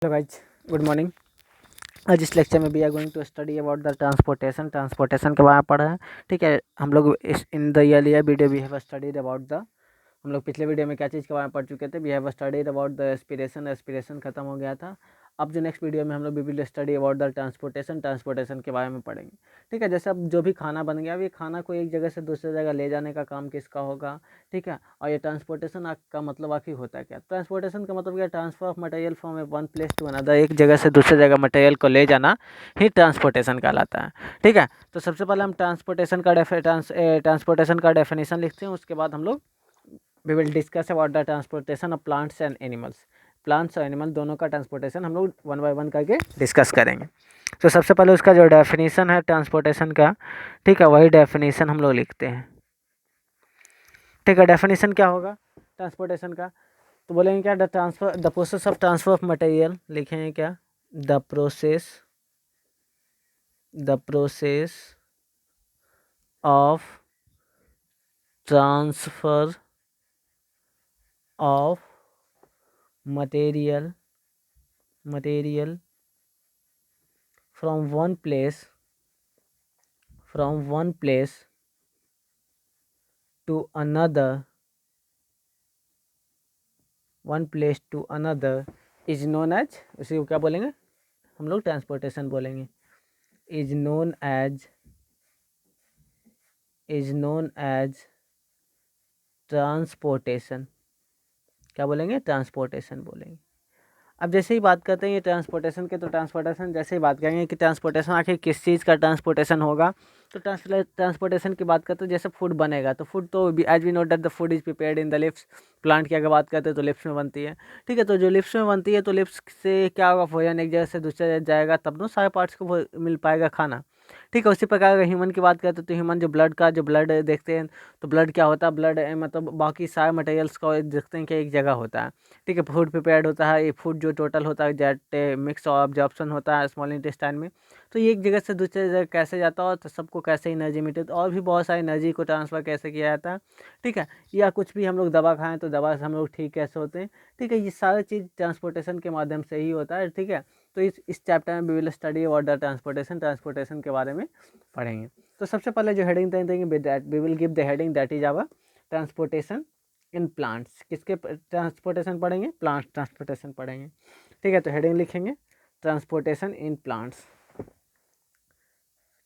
Hello guys, good morning. आज इस lecture में we are going to study about the transportation के बारे में पढ़ा है। ठीक है, हम लोग इस in the earlier video we have studied about the हम लोग पिछले वीडियो में क्या चीज़ के बारे में पढ़ चुके थे। We have studied about the aspiration खत्म हो गया था। अब जो नेक्स्ट वीडियो में हम लोग we will study about the transportation के बारे में पढ़ेंगे। ठीक है, जैसे अब जो भी खाना बन गया, अब ये खाना को एक जगह से दूसरी जगह ले जाने का काम किसका होगा। ठीक है, और ये ट्रांसपोर्टेशन का मतलब आखिर होता है क्या? ट्रांसपोर्टेशन का मतलब क्या? Transfer of material from a one place to another, एक जगह से दूसरी जगह मटेरियल को ले जाना ही ट्रांसपोर्टेशन कहलाता है। ठीक है, तो सबसे पहले हम ट्रांसपोर्टेशन का डेफिनेशन लिखते हैं, उसके बाद हम लोग we will discuss about the transportation of plants and animals. Plants और एनिमल दोनों का ट्रांसपोर्टेशन हम लोग वन बाय वन करके डिस्कस करेंगे। तो सबसे पहले उसका जो डेफिनेशन है ट्रांसपोर्टेशन का, ठीक है, वही डेफिनेशन हम लोग लिखते हैं। ठीक है, डेफिनेशन क्या होगा ट्रांसपोर्टेशन का? तो बोलेंगे क्या? The process of transfer of material, लिखेंगे क्या? The process of transfer of material from one place to another is known as, इसी को क्या बोलेंगे हम लोग? ट्रांसपोर्टेशन बोलेंगे। is known as transportation. क्या बोलेंगे? ट्रांसपोर्टेशन बोलेंगे। अब जैसे ही बात करते हैं ये ट्रांसपोर्टेशन के, तो ट्रांसपोर्टेशन जैसे ही बात करेंगे कि ट्रांसपोर्टेशन आखिर किस चीज़ का ट्रांसपोर्टेशन होगा, तो ट्रांसपोर्टेशन की बात करते हैं। जैसे फूड बनेगा तो फूड तो as we know that the food is prepared in the leaves. Plant की अगर बात करते हैं तो लिप्स में बनती है। ठीक है, तो जो लिप्स में बनती है तो लिप्स से क्या होगा? भोजन एक जगह से दूसरी जगह जाएगा, तब ना सारे पार्ट्स को मिल पाएगा खाना। ठीक है, उसी प्रकार अगर ह्यूमन की बात करते हैं तो ह्यूमन जो ब्लड देखते हैं, तो ब्लड क्या होता है? ब्लड मतलब बाकी सारे मटेरियल्स को देखते हैं कि एक जगह होता है। ठीक है, फूड प्रिपेयर्ड होता है, ये फूड जो टोटल होता है जेट मिक्स और ऑब्जॉर्प्शन होता है स्मॉल इंटेस्टाइन में। तो ये एक जगह से दूसरी जगह कैसे जाता है, तो सबको कैसे एनर्जी मिलती है, तो और भी बहुत सारी एनर्जी को ट्रांसफ़र कैसे किया जाता है। ठीक है, या कुछ भी हम लोग दवा खाएं तो दवा से हम लोग ठीक कैसे होते हैं। ठीक है, ये सारी चीज़ ट्रांसपोर्टेशन के माध्यम से ही होता है। ठीक है, तो इस चैप्टर में we will study about the transportation के बारे में पढ़ेंगे। तो सबसे पहले जो हेडिंग देंगे we will give the heading that is our transportation in plants. किसके ट्रांसपोर्टेशन पढ़ेंगे? प्लांट्स ट्रांसपोर्टेशन पढ़ेंगे। ठीक है, तो हेडिंग लिखेंगे transportation in plants.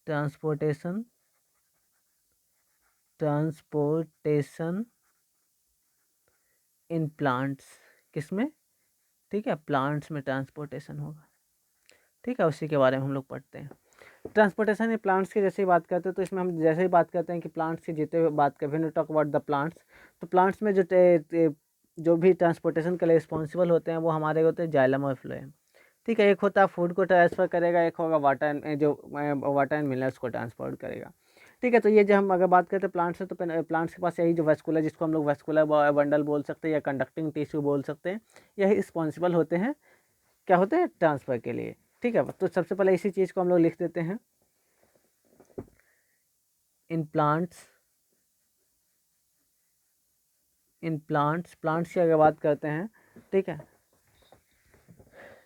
Transportation in plants, किसमें? ठीक है, प्लांट्स में ट्रांसपोर्टेशन होगा। ठीक है, उसी के बारे में हम लोग पढ़ते हैं। ट्रांसपोर्टेशन इन प्लांट्स की जैसे ही बात करते हैं, तो इसमें हम जैसे ही बात करते हैं कि प्लांट्स की जितने भी बात करें, when we talk about the plants, तो प्लांट्स में जो भी ट्रांसपोर्टेशन के लिए रिस्पॉन्सिबल होते हैं वो हमारे होते हैं जाइलम और फ्लोएम। ठीक है, एक होता है फूड को ट्रांसफ़र करेगा, एक होगा वाटर एंड मिनरल्स को ट्रांसपोर्ट करेगा। ठीक है, तो ये जो हम अगर बात करते हैं प्लांट्स से, तो प्लांट्स के पास यही जो वेस्कुलर, जिसको हम लोग वेस्कुलर बंडल बोल सकते हैं या कंडक्टिंग टिश्यू बोल सकते हैं, यही रिस्पॉन्सिबल होते हैं, क्या होते हैं? ट्रांसफ़र के लिए। ठीक है, तो सबसे पहले इसी चीज़ को हम लोग लिख देते हैं इन प्लांट्स की अगर बात करते हैं। ठीक है,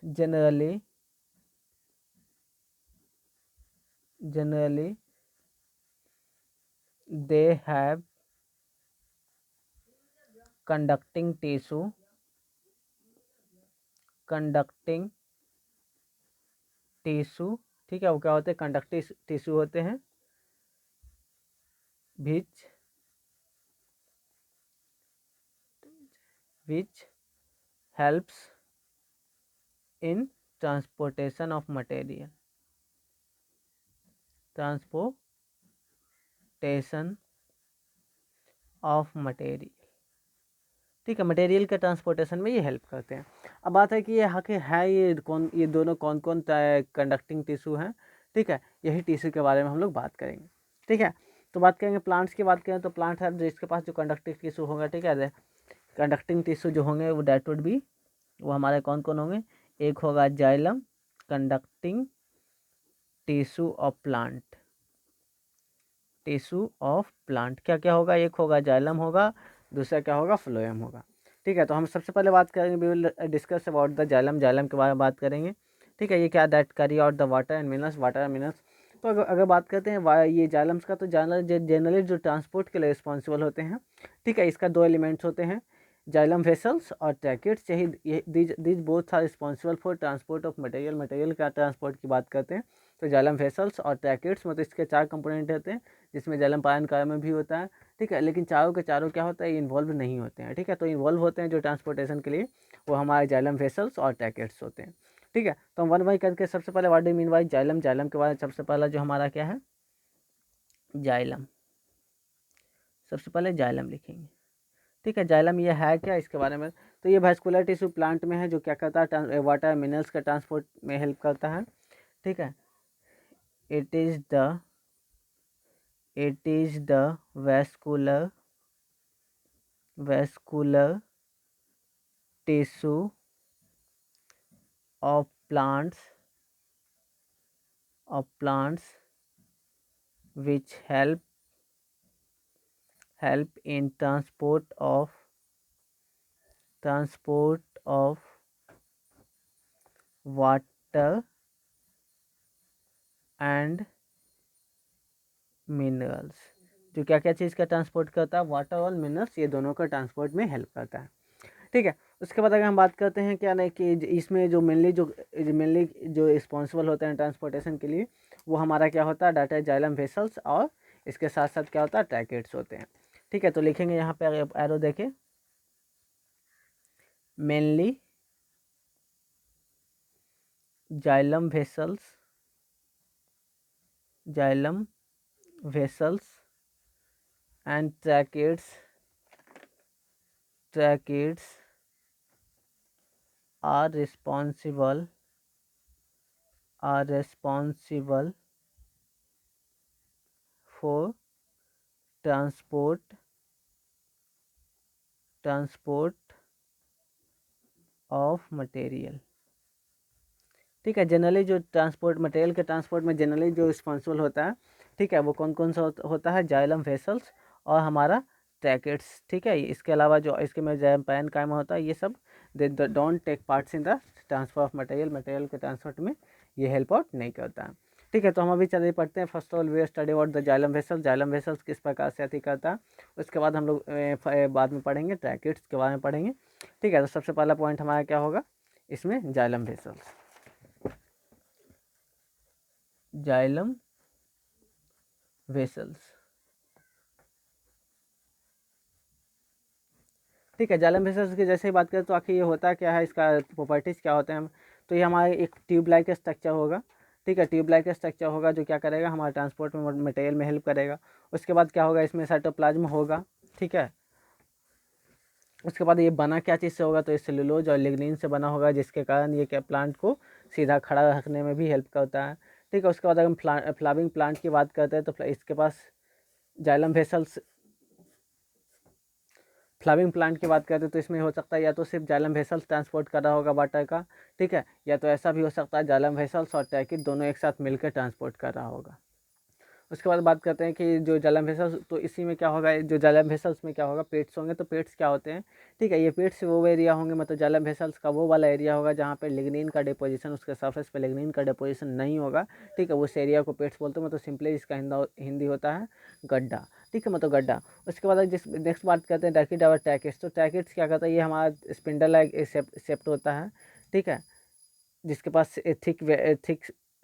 generally they have conducting tissue. ठीक है, वो क्या होते हैं? कंडक्टिव टिश्यू होते हैं, which helps in transportation of material. ठीक है, मटेरियल के ट्रांसपोर्टेशन में ये हेल्प करते हैं। अब बात है कि ये ये दोनों कौन कौन कंडक्टिंग टिश्यू हैं। ठीक है, यही टिश्यू के बारे में हम लोग बात करेंगे। ठीक है, तो बात करेंगे प्लांट्स की बात करें तो प्लांट है जिसके पास जो कंडक्टिव टिश्यू होगा। ठीक है, कंडक्टिंग टिश्यू जो होंगे वो डेट वुड बी, वो हमारे कौन कौन होंगे? एक होगा xylem conducting tissue of plant. क्या क्या होगा? एक होगा जाइलम होगा, दूसरा क्या होगा? फ्लोएम होगा। ठीक है। तो हम सबसे पहले बात करेंगे, we will discuss about the xylem, xylem के बारे में बात करेंगे। ठीक है, ये क्या, that carry out the water and minerals, water and minerals. तो अगर बात करते हैं ये जाइलम्स का, तो जनरली जो ट्रांसपोर्ट के लिए रिस्पॉन्सिबल होते हैं। ठीक है, इसका दो एलिमेंट्स होते हैं, जाइलम वेसल्स और ट्रैकेट्स। यही these both are responsible for transport of material, material का ट्रांसपोर्ट की बात करते हैं तो जाइलम वेसल्स और ट्रैकेट्स, मतलब इसके चार कंपोनेंट होते हैं, जिसमें जाइलम पायन कार्य में भी होता है। ठीक है, लेकिन चारों के चारों क्या होता है, ये इन्वॉल्व नहीं होते हैं। ठीक है, तो इन्वॉल्व होते हैं जो ट्रांसपोर्टेशन के लिए, वो हमारे जाइलम वेसल्स और ट्रैकेट्स होते हैं। ठीक है, तो हम वन बाई करके सबसे पहले what do mean by xylem, xylem के बाद सबसे पहला जो हमारा क्या है, जाइलम। सबसे पहले जाइलम लिखेंगे। ठीक है, जाइलम ये है क्या, इसके बारे में, तो ये वैस्कुलर टिश्यू प्लांट में है, जो क्या करता है, वाटर मिनरल्स का ट्रांसपोर्ट में हेल्प करता है। ठीक है, it is the vascular tissue of plants which help in transport of water and minerals. जो क्या क्या चीज़ का ट्रांसपोर्ट करता है, वाटर और मिनरल्स, ये दोनों का ट्रांसपोर्ट में हेल्प करता है। ठीक है, उसके बाद अगर हम बात करते हैं क्या नहीं कि इसमें जो मेनली जो रिस्पॉन्सिबल होते हैं ट्रांसपोर्टेशन के लिए, वो हमारा क्या होता है, डाटा जाइलम वेसल्स, और इसके साथ साथ क्या होता है, ट्रैकेट्स होते हैं। ठीक है, तो लिखेंगे यहाँ पे, अगर एरो देखें, mainly xylem vessels and tracheids are responsible for transport of material। ठीक है, जनरली जो ट्रांसपोर्ट मटेरियल के ट्रांसपोर्ट में जनरली जो रिस्पॉन्सिबल होता है, ठीक है, वो कौन कौन सा होता है, जाइलम वेसल्स और हमारा ट्रैकेट्स। ठीक है, इसके अलावा जो इसके में जाइलम पैन कायमा होता है, ये सब they don't take parts in the transfer of material, material के ट्रांसपोर्ट में ये हेल्प आउट नहीं करता है। ठीक है, तो हम अभी चलिए पढ़ते हैं। First of all we study about the xylem vessels, xylem vessels किस प्रकार से अति करता है, उसके बाद हम लोग बाद में पढ़ेंगे ट्रैकेट्स के बारे में पढ़ेंगे। ठीक है, तो सबसे पहला पॉइंट हमारा क्या होगा इसमें, जाइलम वेसल्स, जाइलम वेसल्स। ठीक है, जाइलम वेसल्स की जैसे ही बात करें तो आखिर ये होता क्या है, इसका प्रॉपर्टीज़ क्या होते हैं। तो ये हमारे एक ट्यूब लाइक स्ट्रक्चर होगा। ठीक है, ट्यूब लाइक स्ट्रक्चर होगा, जो क्या करेगा, हमारे ट्रांसपोर्ट में मटेरियल में हेल्प करेगा। उसके बाद क्या होगा, इसमें साइटोप्लाज्म होगा। ठीक है, उसके बाद ये बना क्या चीज़ से होगा, तो ये सेलुलोज और लिग्निन से बना होगा, जिसके कारण ये क्या प्लांट को सीधा खड़ा रखने में भी हेल्प करता है। ठीक है, उसके बाद अगर हम फ्लावरिंग प्लांट की बात करते हैं, तो इसके पास जाइलम वेसल्स, फ्लावरिंग प्लांट की बात करते हैं तो इसमें हो सकता है या तो सिर्फ जाइलम वेसल्स ट्रांसपोर्ट कर रहा होगा वाटर का। ठीक है, या तो ऐसा भी हो सकता है जाइलम वेसल्स और ट्रैकिड दोनों एक साथ मिलकर ट्रांसपोर्ट कर रहा होगा। उसके बाद बात करते हैं कि जो जाइलम वेसल्स, तो इसी में क्या होगा, जो जाइलम वेसल्स में क्या होगा, पेट्स होंगे। तो पेट्स क्या होते हैं, ठीक है, ये पेट्स वो एरिया होंगे, मतलब जाइलम वेसल्स का वो वाला एरिया होगा जहाँ पे लिग्निन का डिपोजिशन, उसके सरफेस पे लिग्निन का डिपोजिशन नहीं होगा। ठीक है, उस एरिया को पेट्स बोलते हैं, मतलब सिंपली इसका हिंदी होता है गड्ढा। ठीक है, मतलब गड्ढा। उसके बाद जिस नेक्स्ट बात करते हैं ट्रैकिड और ट्रैकिड्स, तो ट्रैकिड्स क्या करता है, ये हमारा स्पिंडल लाइक सेप्ट होता है। ठीक है, जिसके पास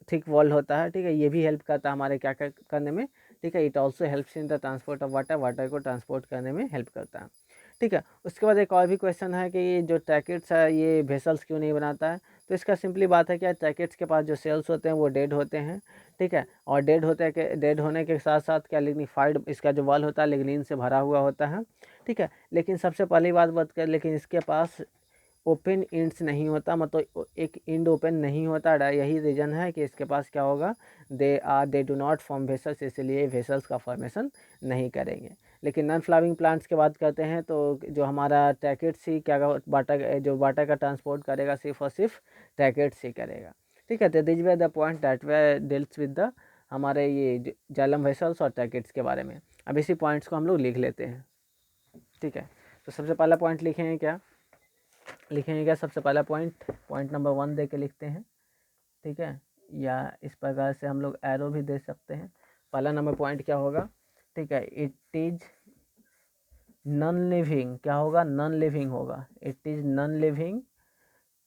थिक वॉल होता है। ठीक है, ये भी हेल्प करता है हमारे क्या करने में। ठीक है, it also helps in the transport of water, water को ट्रांसपोर्ट करने में हेल्प करता है। ठीक है, उसके बाद एक और भी क्वेश्चन है कि ये जो ट्रैकेट्स है ये वेसल्स क्यों नहीं बनाता है। तो इसका सिंपली बात है क्या, ट्रैकेट्स के पास जो सेल्स होते हैं वो डेड होते हैं। ठीक है, और डेड होने के साथ साथ क्या, लिग्निफाइड इसका जो वॉल होता है लिग्निन से भरा हुआ होता है। ठीक है, लेकिन सबसे पहली बात कर, लेकिन इसके पास ओपन इंड्स नहीं होता, मतलब एक इंड ओपन नहीं होता। यही रीज़न है कि इसके पास क्या होगा, they do not form vessels, इसलिए वेसल्स का फॉर्मेशन नहीं करेंगे। लेकिन नॉन फ्लावरिंग प्लांट्स की बात करते हैं तो जो हमारा ट्रैकेट्स ही क्या जो वाटर का ट्रांसपोर्ट करेगा, सिर्फ और सिर्फ ट्रैकेट्स ही करेगा। ठीक है, तो this way the point that way deals with the हमारे ये जाइलम वेसल्स और ट्रैकेट्स के बारे में। अब इसी पॉइंट्स को हम लोग लिख लेते हैं। ठीक है, तो सबसे पहला पॉइंट लिखेंगे क्या, लिखेंगे क्या सबसे पहला पॉइंट नंबर 1 दे के लिखते हैं, ठीक है, या इस प्रकार से हम लोग एरो भी दे सकते हैं। पहला नंबर पॉइंट क्या होगा, ठीक है, इट इज नॉन लिविंग, क्या होगा, नॉन लिविंग होगा, it is non living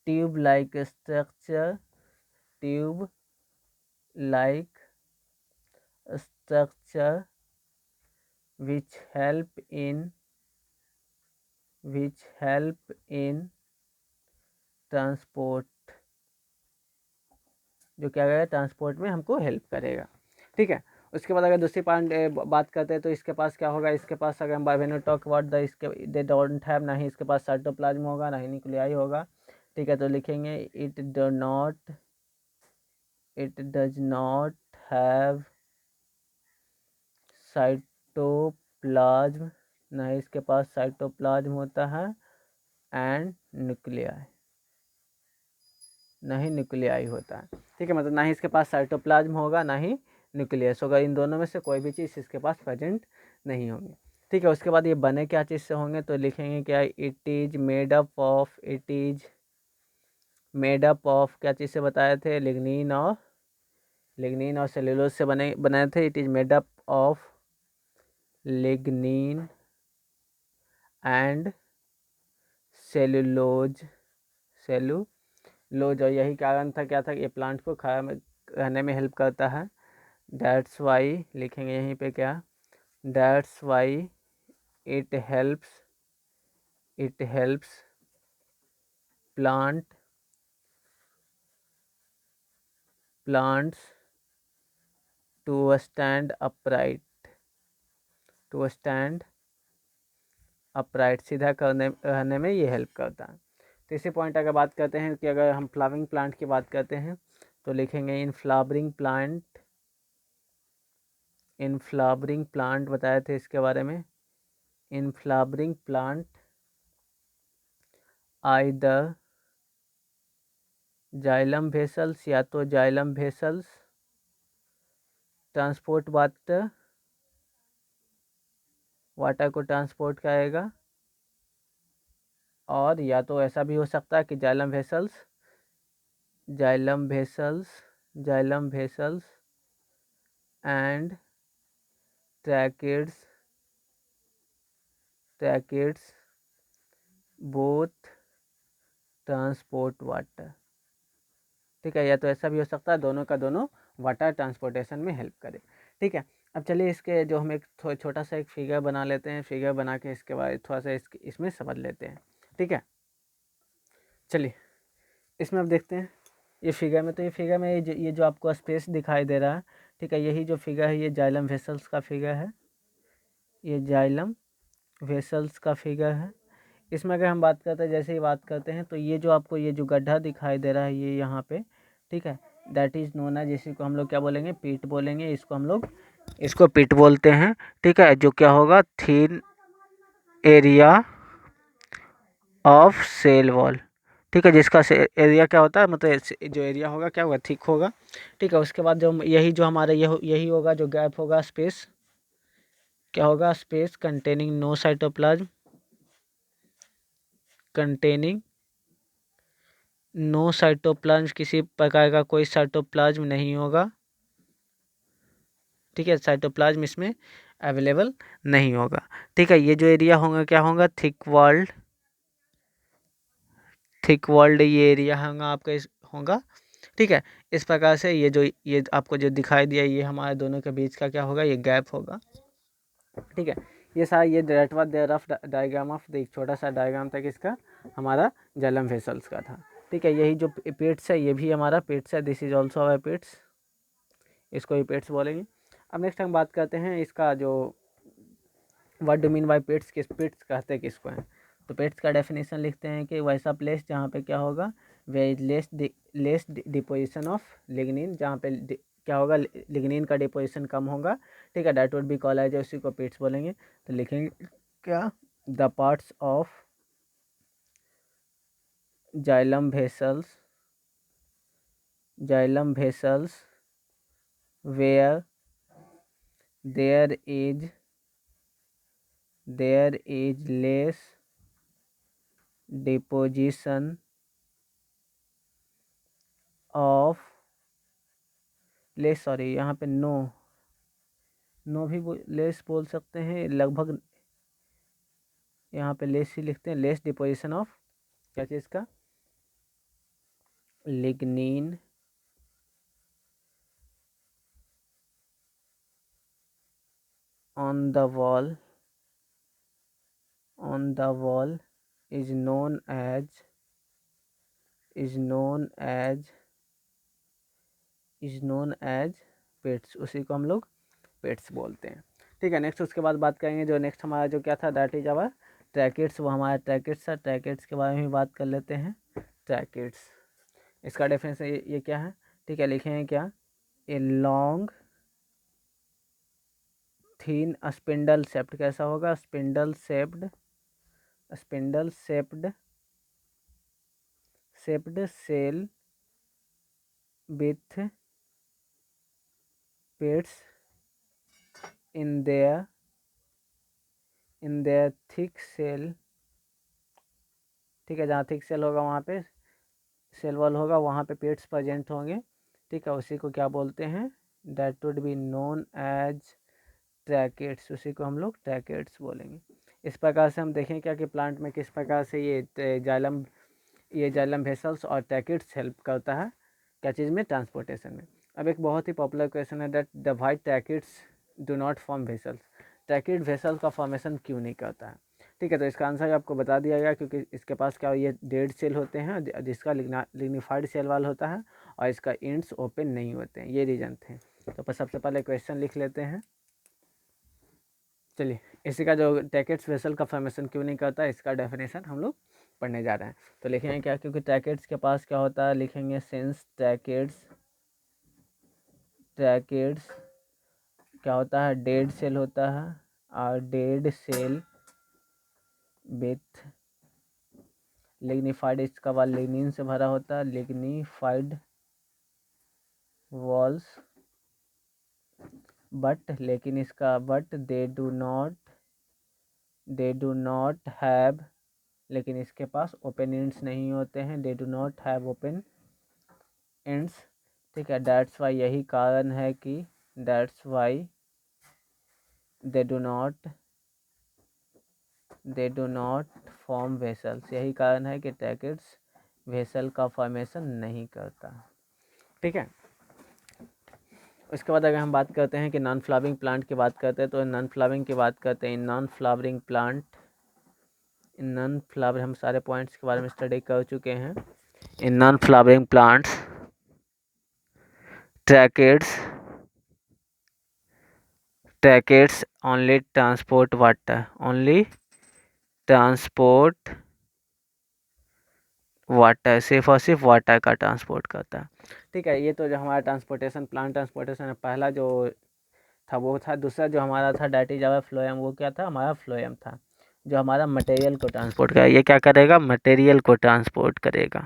tube like structure, tube like structure which help in transport, जो क्या करेगा, ट्रांसपोर्ट में हमको हेल्प करेगा, ठीक है। उसके बाद अगर दूसरी बात करते हैं तो इसके पास क्या होगा, इसके पास अगर हम व्हेन टॉक अबाउट द, इसके दे डोंट हैव, ना ही इसके पास साइटोप्लाज्म होगा, ना ही न्यूक्लियाई होगा, ठीक है। तो लिखेंगे it does not have cytoplasm, ना ही इसके पास साइटोप्लाज्म होता है, एंड न्यूक्लियाई, ना ही न्यूक्लियाई होता है, ठीक है। मतलब ना ही इसके पास साइटोप्लाज्म होगा, ना ही न्यूक्लियस होगा, इन दोनों में से कोई भी चीज़ इसके पास प्रेजेंट नहीं होंगी, ठीक है। उसके बाद ये बने क्या चीज़ से होंगे, तो लिखेंगे क्या, it is made up of, it is made up of, क्या चीज़ से बताए थे, लिग्निन और सेलुलोज से बनाए थे। It is made up of lignin and cellulose, और यही कारण था, क्या था, ये प्लांट को रहने में हेल्प करता है। दैट्स वाई, लिखेंगे यहीं पे क्या, that's why it helps plants to stand upright, सीधा रहने में ये हेल्प करता है। तीसरी पॉइंट अगर बात करते हैं कि अगर हम फ्लावरिंग प्लांट की बात करते हैं तो लिखेंगे इन फ्लावरिंग प्लांट बताए थे इसके बारे में, in flowering plant either xylem vessels, या तो जाइलम वेसल्स ट्रांसपोर्ट वाटर को ट्रांसपोर्ट करेगा, और या तो ऐसा भी हो सकता है कि xylem vessels and tracheids both transport water, ठीक है। या तो ऐसा भी हो सकता है दोनों का दोनों वाटर ट्रांसपोर्टेशन में हेल्प करे, ठीक है। अब चलिए इसके जो हम एक छोटा सा एक फिगर बना लेते हैं, फिगर बना के इसके बाद थोड़ा सा इसमें समझ लेते हैं, ठीक है। चलिए इसमें अब देखते हैं ये फिगर में, तो ये फिगर में ये जो आपको स्पेस दिखाई दे रहा है, ठीक है, यही जो फिगर है ये जाइलम वेसल्स का फिगर है, ये जाइलम वेसल्स का फिगर है। इसमें अगर हम बात करते हैं, जैसे ही बात करते हैं, तो ये जो आपको ये जो गड्ढा दिखाई दे रहा है ये यहाँ पे, ठीक है, दैट इज़ नोन एज, इसी को हम लोग क्या बोलेंगे, पीट बोलेंगे, इसको पीट बोलते हैं, ठीक है। जो क्या होगा, thin area of cell wall, ठीक है, जिसका एरिया क्या होता है, मतलब जो एरिया होगा क्या होगा, थिक होगा, ठीक है। उसके बाद जो यही जो हमारा यही होगा जो गैप होगा, स्पेस क्या होगा, space containing no cytoplasm, containing no cytoplasm, किसी प्रकार का कोई साइटोप्लाज्म नहीं होगा, ठीक है, साइटोप्लाज्म इसमें अवेलेबल नहीं होगा, ठीक है। ये जो एरिया होगा क्या होगा, थिक वर्ल्ड ये एरिया होगा आपका, होगा, ठीक है। इस प्रकार से ये आपको जो दिखाई दिया ये हमारे दोनों के बीच का क्या होगा, ये गैप होगा, ठीक है। ये सारा ये रफ डायग्राम ऑफ एक छोटा सा डायग्राम था किसका, हमारा जाइलम वेसल्स का था, ठीक है। यही जो पेट्स है ये भी हमारा पेट्स है, this is also our pets, इसको ही पेट्स बोलेंगे। अब नेक्स्ट हम बात करते हैं इसका जो what do mean by pets, pets कहते किसको हैं, तो पेट्स का डेफिनेशन लिखते हैं कि वैसा प्लेस जहाँ पे क्या होगा, वे लेस डिपोजिशन ऑफ लिग्निन, जहाँ पे क्या होगा, लिग्निन का डिपोजिशन कम होगा, ठीक है, that would be call as, उसी को पेट्स बोलेंगे। तो लिखेंगे क्या, the parts of xylem vessels where there is less deposition of less, sorry यहाँ पे नो भी लेस बोल सकते हैं लगभग, यहाँ पे लेस ही लिखते हैं, लेस डिपोजिशन ऑफ क्या चीज़ का, lignin on the wall is known as pets, उसी को हम लोग पेट्स बोलते हैं। ठीक है, नेक्स्ट उसके बाद बात करेंगे जो नेक्स्ट हमारा जो क्या था, दैट इज आवर ट्रैकेट्स, वो हमारा ट्रैकेट्स था। ट्रैकेट्स के बारे में बात कर लेते हैं। ट्रैकेट्स, इसका डेफिनेशन ये क्या है, ठीक है, लिखेंगे क्या, a long thin spindle shaped, कैसा होगा, spindle shaped cell with pits in their thick cell. ठीक है, जहाँ थिक सेल होगा वहाँ पे सेल वॉल होगा, वहाँ पे पेट्स प्रेजेंट होंगे। ठीक है, उसी को क्या बोलते हैं, that would be known as tracheids, उसी को हम लोग ट्रैकेट्स बोलेंगे। इस प्रकार से हम देखें क्या कि प्लांट में किस प्रकार से ये जाइलम वेसल्स और ट्रैकेट्स हेल्प करता है क्या चीज़ में, ट्रांसपोर्टेशन में। अब एक बहुत ही पॉपुलर क्वेश्चन है that the white tracheids do not form vessels, ट्रैकेट vessel का फॉर्मेशन क्यों नहीं करता है। ठीक है, तो इसका आंसर आपको बता दिया गया, क्योंकि इसके पास क्या ये डेड सेल होते हैं जिसका लिग्निफाइड सेल वाल होता है और इसका एंड्स ओपन नहीं होते हैं, ये रीजन थे। तो सबसे पहले क्वेश्चन लिख लेते हैं। चलिए, इसी का जो ट्रैकेट्स वेसल का फॉर्मेशन क्यों नहीं करता है, इसका डेफिनेशन हम लोग पढ़ने जा रहे हैं। तो लिखेंगे क्या, क्योंकि ट्रैकेट्स के पास क्या होता है, लिखेंगे सिंस ट्रैकेट्स क्या होता है, डेड सेल होता है, और डेड सेल विथ लिग्निफाइड, इसका वाल लिग्निन से भरा होता है, लिग्निफाइड वॉल्स, बट लेकिन इसका but they do not have, लेकिन इसके पास ओपन एंड्स नहीं होते हैं, they do not have open ends. ठीक है, दैट्स वाई, यही कारण है कि that's why they do not form vessels, यही कारण है कि ट्रैकेट्स वेसल का फॉर्मेशन नहीं करता। ठीक है, उसके बाद अगर हम बात करते हैं कि नॉन फ्लावरिंग प्लांट की बात करते हैं, तो नॉन फ्लावरिंग की बात करते हैं, non flowering plant, non flower, हम सारे पॉइंट्स के बारे में स्टडी कर चुके हैं। In non flowering plants tracheids only transport water, सिर्फ और सिर्फ वाटर का ट्रांसपोर्ट करता है। ठीक है, ये तो जो हमारा ट्रांसपोर्टेशन प्लांट ट्रांसपोर्टेशन पहला जो था वो था। दूसरा जो हमारा था दैट इज आवर फ्लोएम, वो क्या था, हमारा फ्लोएम था जो हमारा मटेरियल को ट्रांसपोर्ट करेगा। ये क्या करेगा, मटेरियल को ट्रांसपोर्ट करेगा।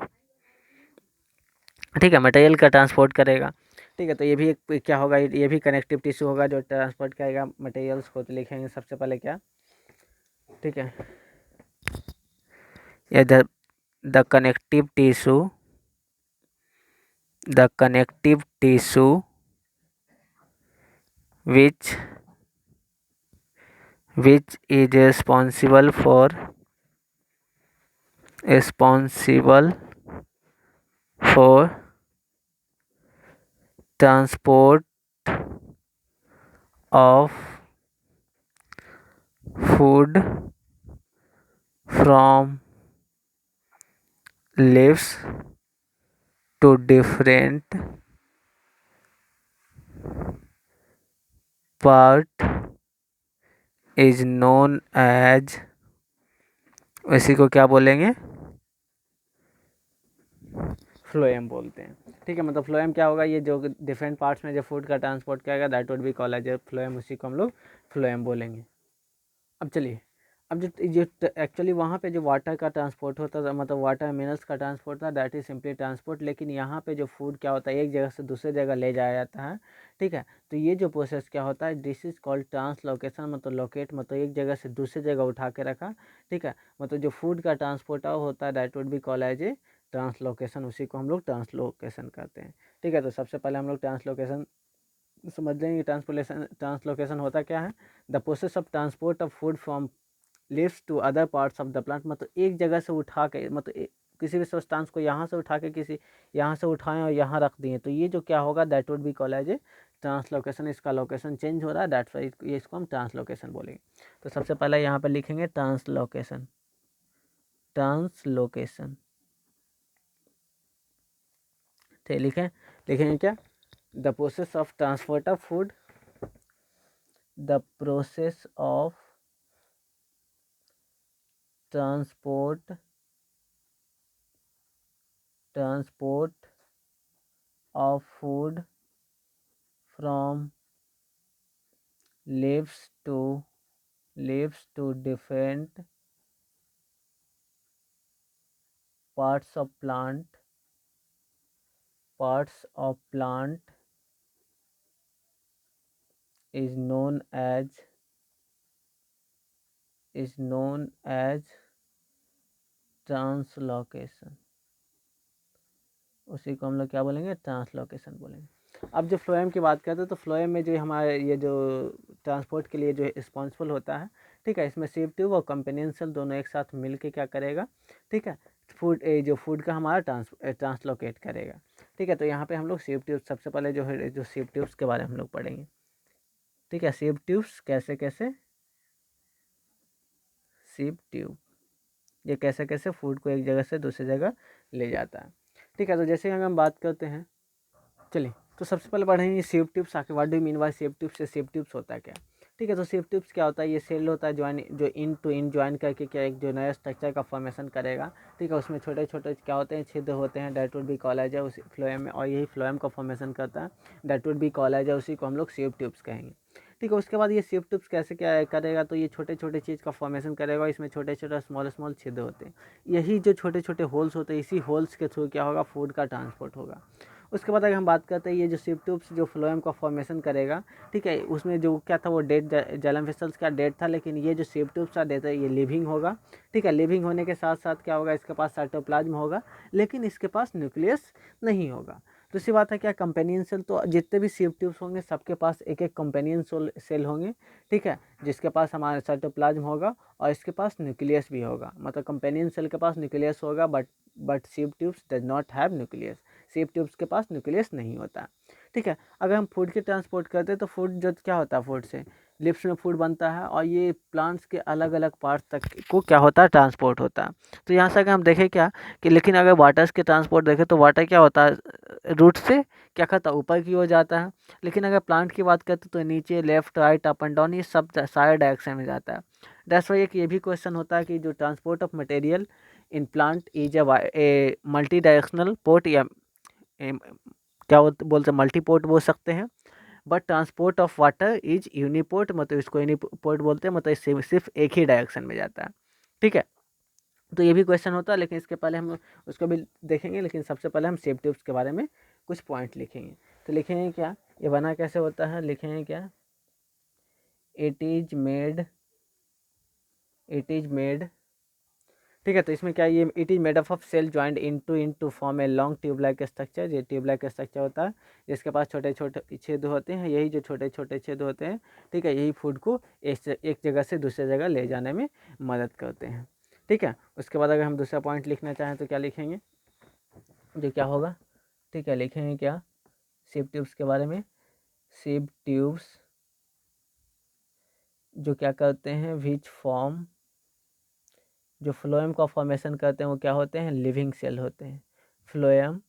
ठीक है, मटेरियल का ट्रांसपोर्ट करेगा। ठीक है, तो ये भी एक क्या होगा, ये भी कनेक्टिव टिश्यू होगा जो ट्रांसपोर्ट करेगा मटेरियल्स को। तो लिखेंगे सबसे पहले क्या, ठीक है, ये the connective tissue which is responsible for transport of food from leaves to different part is known as, इसी को क्या बोलेंगे, फ्लोएम बोलते हैं। ठीक है, मतलब फ्लोएम क्या होगा, ये जो डिफरेंट पार्ट्स में जो फूड का ट्रांसपोर्ट करेगा that would be called as phloem, उसी को हम लोग फ्लोएम बोलेंगे। अब चलिए, अब जो एक्चुअली वहाँ पे जो वाटर का ट्रांसपोर्ट होता था, मतलब वाटर मिनरल्स का ट्रांसपोर्ट था, दैट इज सिंपली ट्रांसपोर्ट। लेकिन यहाँ पे जो फूड क्या होता है, एक जगह से दूसरे जगह ले जाया जाता है, ठीक है। तो ये जो प्रोसेस क्या होता है, दिस इज कॉल्ड ट्रांसलोकेशन, मतलब लोकेट, मतलब एक जगह से दूसरी जगह उठा के रखा, ठीक है। मतलब जो फूड का ट्रांसपोर्ट होता है, that would be called as a translocation, उसी को हम लोग ट्रांसलोकेशन कहते हैं, ठीक है। तो सबसे पहले हम लोग ट्रांसलोकेशन समझ लेंगे। ट्रांसलोकेशन होता क्या है, the process of transport of food from leaves to other parts of the plant, मतलब एक जगह से उठा के, मतलब किसी भी सब्सटेंस को यहाँ से उठा के किसी यहाँ से उठाएं और यहाँ रख दिए, तो ये जो क्या होगा, that would be called as a translocation. इसका लोकेशन चेंज हो रहा है, दैट्स वाई ये इसको हम ट्रांसलोकेशन बोलेंगे। तो सबसे पहले यहाँ पे लिखेंगे ट्रांसलोकेशन, ट्रांसलोकेशन, ठीक, लिखेंगे क्या, the process of transport of food, the process of transport of food from leaves to different parts of plant is known as translocation. उसी को हम लोग क्या बोलेंगे, ट्रांसलोकेशन बोलेंगे। अब जो फ्लोएम की बात करते हैं, तो फ्लोएम में जो हमारे ये जो ट्रांसपोर्ट के लिए जो रिस्पॉन्सिबल होता है, ठीक है, इसमें सीव ट्यूब और कंपेनियन सेल दोनों एक साथ मिल के क्या करेगा, ठीक है, जो फूड का हमारा ट्रांसलोकेट करेगा, ठीक है। तो यहाँ पे हम लोग सीव ट्यूब, सबसे पहले जो है जो सीव ट्यूब्स के बारे में हम लोग पढ़ेंगे, ठीक है। सीव ट्यूब्स कैसे कैसे, सीव ट्यूब ये कैसे कैसे फूड को एक जगह से दूसरी जगह ले जाता है, ठीक है। तो जैसे अगर हम बात करते हैं, चलिए, तो सबसे पहले पढ़ेंगे सेव ट्यूब्स। आके what do you mean by save tubes, से सेव ट्यूब्स होता है क्या, ठीक है। तो सेव ट्यूब्स क्या होता है, ये सेल होता है ज्वाइन, जो इन टू इन ज्वाइन करके क्या एक जो नया स्ट्रक्चर का फॉर्मेशन करेगा, ठीक है। उसमें छोटे छोटे क्या होते हैं, छिद्र होते हैं, दैट वुड बी कॉलेज है उसी फ्लोएम में, और यही फ्लोएम का फॉर्मेशन करता है, दैट वुड बी कॉलेज है, उसी को हम लोग सेव ट्यूब्स कहेंगे, ठीक है। उसके बाद ये सेव ट्यूब्स कैसे क्या करेगा, तो ये छोटे छोटे चीज़ का फॉर्मेशन करेगा, इसमें छोटे छोटे स्मॉल स्मॉल छिद्र होते हैं, यही जो छोटे छोटे होल्स होते हैं, इसी होल्स के थ्रू क्या होगा, फूड का ट्रांसपोर्ट होगा। उसके बाद अगर हम बात करते हैं, ये जो सिव ट्यूब्स जो फ्लोएम का फॉर्मेशन करेगा, ठीक है, उसमें जो क्या था, वो डेड जाइलम वेसल्स का डेड था, लेकिन ये जो सिव ट्यूब्स का डेड है, ये लिविंग होगा, ठीक है। लिविंग होने के साथ साथ क्या होगा, इसके पास साइटोप्लाज्म होगा, लेकिन इसके पास न्यूक्लियस नहीं होगा। दूसरी बात है क्या, कंपेनियन सेल, तो जितने भी सिव ट्यूब्स होंगे सबके पास एक एक कंपेनियन सेल होंगे, ठीक है, जिसके पास हमारा साइटोप्लाज्म होगा और इसके पास न्यूक्लियस भी होगा, मतलब कंपेनियन सेल के पास न्यूक्लियस होगा, but sieve tubes does not have nucleus, sieve tubes के पास न्यूक्लियस नहीं होता, ठीक है। अगर हम फूड की ट्रांसपोर्ट करते हैं, तो फूड जो क्या होता है, फूड से लिप्स में फूड बनता है, और ये प्लांट्स के अलग अलग पार्ट्स तक को क्या होता है, ट्रांसपोर्ट होता है। तो यहाँ से अगर हम देखें क्या, कि लेकिन अगर वाटर्स के ट्रांसपोर्ट देखें, तो वाटर क्या होता है, रूट से क्या करता है, ऊपर की ओर जाता है, लेकिन अगर प्लांट की बात करते तो नीचे, left, right, up and down, ये सब सारे डायरेक्शन में जाता है। दैट्स वाई एक ये भी क्वेश्चन होता है कि जो transport of material in plant is a multi directional port, या क्या बोलते हैं, मल्टीपोर्ट बोल सकते हैं, but transport of water is uniport, मतलब इसको यूनिपोर्ट बोलते हैं, मतलब इससे सिर्फ एक ही डायरेक्शन में जाता है, ठीक है। तो ये भी क्वेश्चन होता है, लेकिन इसके पहले हम उसको भी देखेंगे, लेकिन सबसे पहले हम सेव ट्यूब्स के बारे में कुछ पॉइंट लिखेंगे। तो लिखेंगे क्या, ये बना कैसे होता है, लिखेंगे क्या, इट इज मेड, ठीक है। तो इसमें क्या, ये it is made up of cell joint into form a long tube like structure, ये ट्यूब लाइक स्ट्रक्चर होता है, जिसके पास छोटे छोटे छेद होते हैं, यही जो छोटे छोटे छेद होते हैं, ठीक है, यही फूड को एक जगह से दूसरी जगह ले जाने में मदद करते हैं, ठीक है। उसके बाद अगर हम दूसरा पॉइंट लिखना चाहें, तो क्या लिखेंगे, जो क्या होगा, ठीक है, लिखेंगे क्या, सिव ट्यूब्स के बारे में, सिव ट्यूब्स जो क्या करते हैं, विच फॉर्म, जो फ्लोएम का फॉर्मेशन करते हैं, वो क्या होते हैं, लिविंग सेल होते हैं। फ्लोएम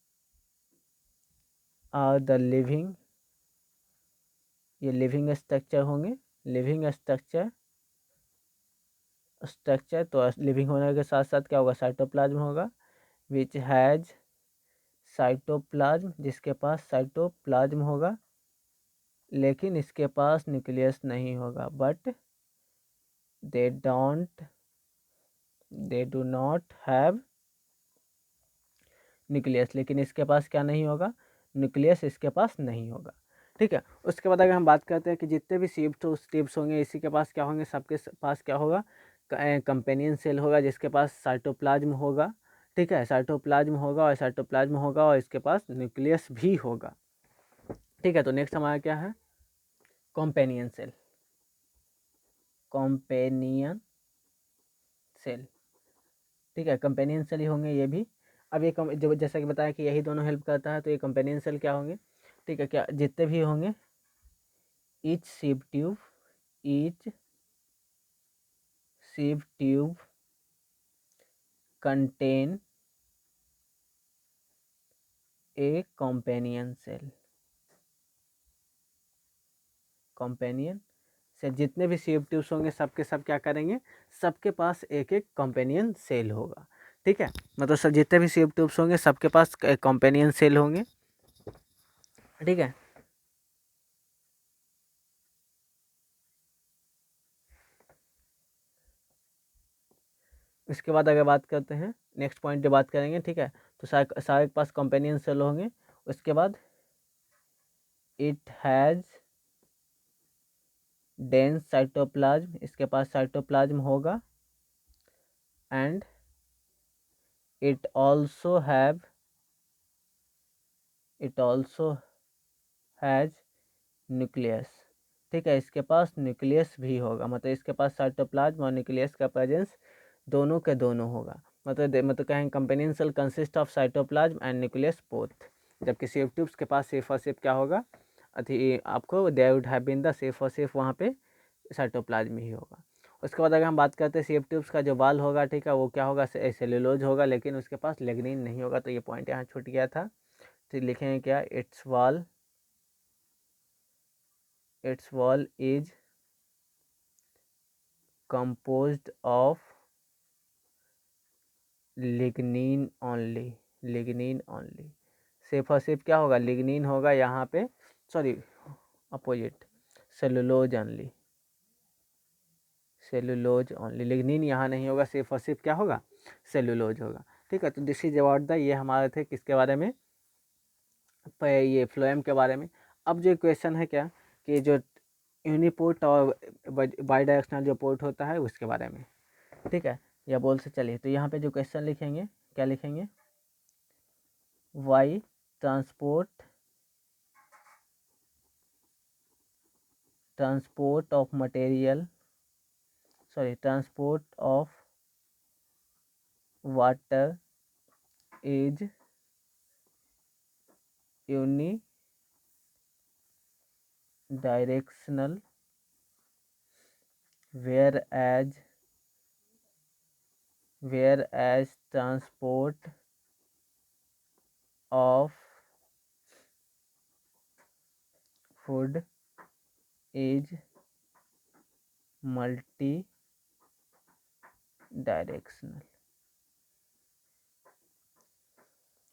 आर द लिविंग, ये लिविंग स्ट्रक्चर होंगे, लिविंग स्ट्रक्चर तो लिविंग होने के साथ साथ क्या होगा, साइटोप्लाज्म होगा, विच हैज साइटोप्लाज्म, जिसके पास साइटोप्लाज्म होगा, लेकिन इसके पास न्यूक्लियस नहीं होगा, they do not have nucleus, लेकिन इसके पास क्या नहीं होगा, न्यूक्लियस इसके पास नहीं होगा। ठीक है, उसके बाद अगर हम बात करते हैं कि जितने भी स्ट्रिप्स होंगे इसी के पास क्या होंगे, सबके पास क्या होगा, कंपेनियन सेल होगा जिसके पास साइटोप्लाज्म होगा। ठीक है, साइटोप्लाज्म होगा और साइटोप्लाज्म होगा और इसके पास न्यूक्लियस भी होगा। ठीक है, तो नेक्स्ट हमारा क्या है, कॉम्पेनियन सेल। कॉम्पेनियन सेल, ठीक है, कंपेनियन सेल ही होंगे ये भी। अब ये जो जैसा कि बताया कि यही दोनों हेल्प करता है, तो ये कंपेनियन सेल क्या होंगे, ठीक है, क्या जितने भी होंगे, each sieve tube contain a companion cell। Companion से जितने भी सिव ट्यूब्स होंगे सबके सब क्या करेंगे, सबके पास एक एक कंपेनियन सेल होगा। ठीक है, मतलब सब जितने भी सिव ट्यूब्स होंगे सबके पास कंपेनियन सेल होंगे। ठीक है, इसके बाद अगर बात करते हैं नेक्स्ट पॉइंट जो बात करेंगे, ठीक है, तो सारे के पास कंपेनियन सेल होंगे। उसके बाद इट हैज़ डेंस साइटोप्लाज्म, इसके पास साइटोप्लाज्म होगा। And it also has nucleus. ठीक है, इसके पास न्यूक्लियस भी होगा, मतलब इसके पास साइटोप्लाज्म और न्यूक्लियस का प्रेजेंस दोनों के दोनों होगा। मतलब कहेंगे companion cell consist of cytoplasm and nucleus both. जबकि सेफ ट्यूब्स के पास सिर्फ और सिर्फ क्या होगा, अति आपको there would have been the सिर्फ और सिर्फ वहाँ पे साइटोप्लाज्म ही होगा। उसके बाद अगर हम बात करते हैं सेफ ट्यूब्स का जो वाल होगा, ठीक है, वो क्या होगा, सेलुलोज होगा, लेकिन उसके पास लिग्निन नहीं होगा। तो ये पॉइंट यहाँ छूट गया था। तो लिखेंगे क्या, it's wall is composed of lignin only. सिर्फ और सिर्फ क्या होगा, लिग्निन होगा यहाँ पे, sorry opposite, cellulose only, lignin यहाँ नहीं होगा, सिर्फ और सिर्फ क्या होगा, सेलुलोज होगा। ठीक है, तो दिस इज अबाउट द, ये हमारे थे किसके बारे में, ये फ्लोएम के बारे में। अब जो क्वेश्चन है क्या, कि जो यूनिपोर्ट और बाई डायरेक्शनल जो पोर्ट होता है उसके बारे में। ठीक है, या बोल से चलिए, तो यहाँ पे जो क्वेश्चन लिखेंगे, क्या लिखेंगे, why transport of material, transport of water is unidirectional whereas transport of food is multi-directional।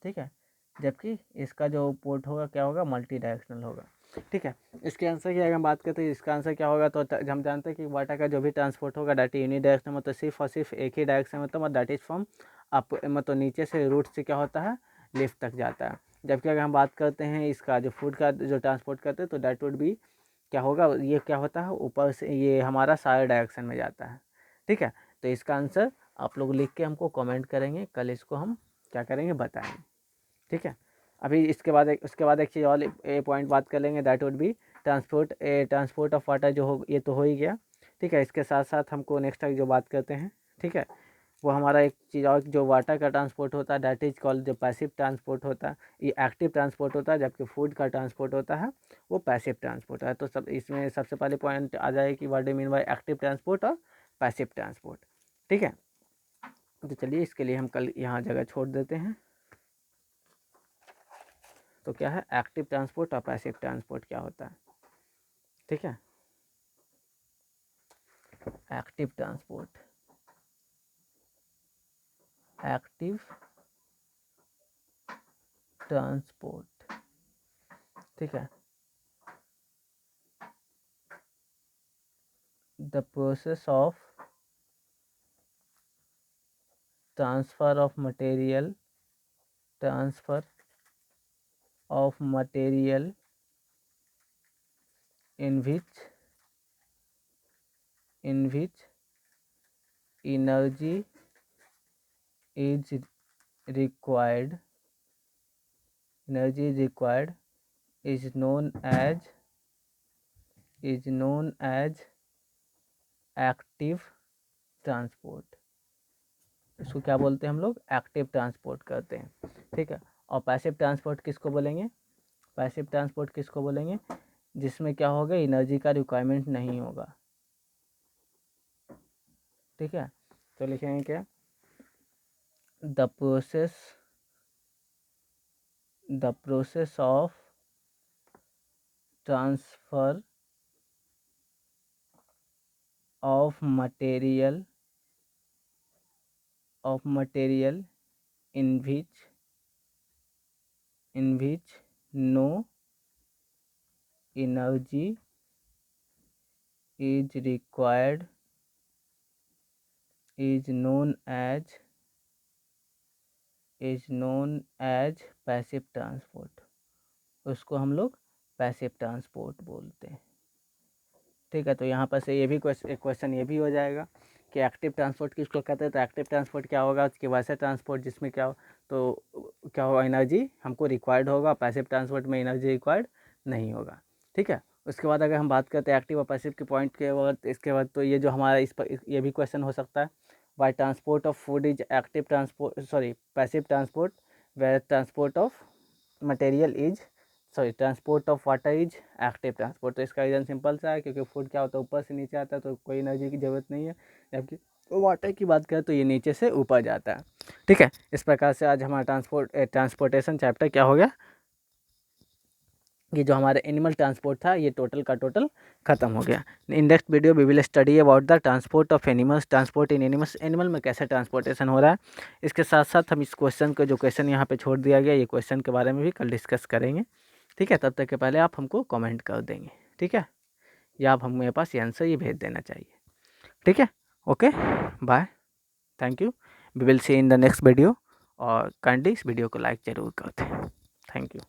ठीक है, जबकि इसका जो पोर्ट होगा क्या होगा, मल्टी डायरेक्शनल होगा। ठीक है, इसके आंसर की अगर हम बात करते हैं, इसका आंसर क्या होगा, तो हम जानते हैं कि वाटर का जो भी ट्रांसपोर्ट होगा दैट इज यूनि डायरेक्शनल, मतलब सिर्फ और सिर्फ एक ही डायरेक्शन में, मतलब दैट इज फ्रॉम अप, मतलब नीचे से रूट से क्या होता है, लिफ्ट तक जाता है। जबकि अगर हम बात करते हैं इसका जो फूड का जो ट्रांसपोर्ट करते हैं, तो दैट वुड भी क्या होगा, ये क्या होता है, ऊपर से ये हमारा सारे डायरेक्शन में जाता है। ठीक है, तो इसका आंसर आप लोग लिख के हमको कमेंट करेंगे, कल इसको हम क्या करेंगे, बताएंगे। ठीक है, अभी उसके बाद एक चीज़ और पॉइंट बात कर लेंगे, that would B transport of water, जो हो ये तो हो ही गया। ठीक है, इसके साथ साथ हमको नेक्स्ट जो बात करते हैं, ठीक है, वो हमारा एक चीज़ और, जो वाटर का ट्रांसपोर्ट होता है दैट इज कॉल्ड जो पैसिव ट्रांसपोर्ट होता है, ये एक्टिव ट्रांसपोर्ट होता है, जबकि फूड का ट्रांसपोर्ट होता है वो पैसिव ट्रांसपोर्ट है। तो सब इसमें सबसे पहले पॉइंट आ जाए कि what do mean by active transport और पैसिव ट्रांसपोर्ट। ठीक है, तो चलिए इसके लिए हम कल यहाँ जगह छोड़ देते हैं। तो क्या है एक्टिव ट्रांसपोर्ट और पैसिव ट्रांसपोर्ट क्या होता है। ठीक है, एक्टिव ट्रांसपोर्ट, ठीक है, the process of transfer of material in which energy is required is known as active transport. इसको क्या बोलते हैं हम लोग? एक्टिव ट्रांसपोर्ट करते हैं, ठीक है। और पैसिव ट्रांसपोर्ट किसको बोलेंगे? पैसिव ट्रांसपोर्ट किसको बोलेंगे? जिसमें क्या होगा, एनर्जी का रिक्वायरमेंट नहीं होगा, ठीक है। तो लिखेंगे क्या? The process of transfer of material in which no energy is required is known as passive transport. उसको हम लोग पैसिव ट्रांसपोर्ट बोलते हैं, ठीक है। तो यहाँ पर से ये भी क्वेश्चन ये भी हो जाएगा कि एक्टिव ट्रांसपोर्ट किसको कहते हैं। तो एक्टिव ट्रांसपोर्ट क्या होगा कि वैसे ट्रांसपोर्ट जिसमें क्या होगा, एनर्जी हमको रिक्वायर्ड होगा। पैसिव ट्रांसपोर्ट में एनर्जी रिक्वायर्ड नहीं होगा, ठीक है। उसके बाद अगर हम बात करते हैं एक्टिव और पैसिव के पॉइंट के बाद, इसके बाद तो ये जो हमारा इस पर ये भी क्वेश्चन हो सकता है, why transport of food is active transport, passive transport, where transport of material is transport of water is active transport. तो इसका रीज़न सिंपल सा है, क्योंकि फूड क्या होता है, ऊपर से नीचे आता है, तो कोई एनर्जी की ज़रूरत नहीं है। जबकि वाटर की बात करें तो ये नीचे से ऊपर जाता है, ठीक है। इस प्रकार से आज हमारा ट्रांसपोर्टेशन चैप्टर क्या हो गया, ये जो हमारे एनिमल ट्रांसपोर्ट था ये टोटल का टोटल खत्म हो गया। In next video we will study about the transport of animals, transport in animals, animal में कैसे ट्रांसपोर्टेशन हो रहा है। इसके साथ साथ हम इस क्वेश्चन को, जो क्वेश्चन यहाँ पे छोड़ दिया गया, ये क्वेश्चन के बारे में भी कल डिस्कस करेंगे, ठीक है। तब तक के पहले आप हमको कमेंट कर देंगे, ठीक है, या आप हम मेरे पास ये आंसर ये भेज देना चाहिए, ठीक है। Okay, bye, thank you, we will see in the next video. और काइंडली इस वीडियो को लाइक ज़रूर कर दें। थैंक यू।